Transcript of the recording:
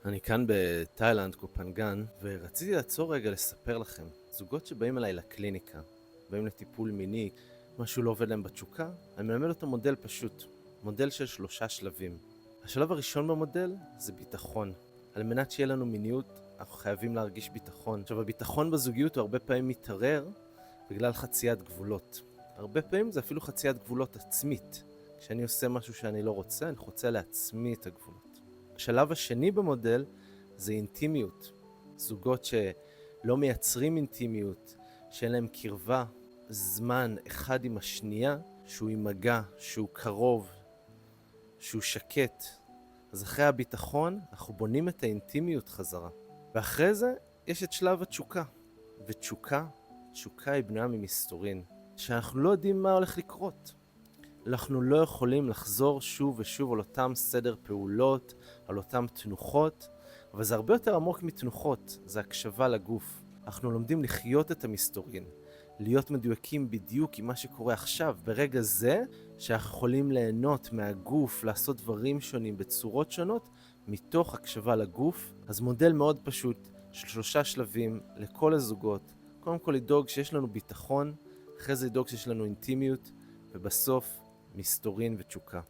אני כאן בתאילנד, קופנגן, ורציתי לעצור רגע לספר לכם. זוגות שבאים אליי לקליניקה, באים לטיפול מיני, משהו לא עובד להם בתשוקה, אני מלמד אותם מודל פשוט, מודל של 3 שלבים. השלב הראשון במודל זה ביטחון. על מנת שיהיה לנו מיניות, אנחנו חייבים להרגיש ביטחון. עכשיו, הביטחון בזוגיות הוא הרבה פעמים מתערער בגלל חציית גבולות. הרבה פעמים זה אפילו חציית גבולות עצמית. כשאני עושה משהו שאני לא רוצה, אני חוצה לעצמי את הגבולות. השלב השני במודל זה אינטימיות. זוגות שלא מייצרים אינטימיות, שאין להם קרבה, זמן אחד עם השנייה, שהוא עם מגע, שהוא קרוב, שהוא שקט. אז אחרי הביטחון אנחנו בונים את האינטימיות חזרה. ואחרי זה יש את שלב התשוקה. ותשוקה היא בנויה ממסתורין, שאנחנו לא יודעים מה הולך לקרות. אנחנו לא יכולים לחזור שוב ושוב על אותם סדר פעולות, על אותם תנוחות, אבל זה הרבה יותר עמוק מתנוחות, זה הקשבה לגוף. אנחנו לומדים לחיות את המסתורין, להיות מדויקים בדיוק עם מה שקורה עכשיו, ברגע זה שאנחנו יכולים ליהנות מהגוף, לעשות דברים שונים בצורות שונות, מתוך הקשבה לגוף. אז מודל מאוד פשוט של 3 שלבים לכל הזוגות. קודם כל לדאוג שיש לנו ביטחון, אחרי זה לדאוג שיש לנו אינטימיות, ובסוף מסתורין ותשוקה.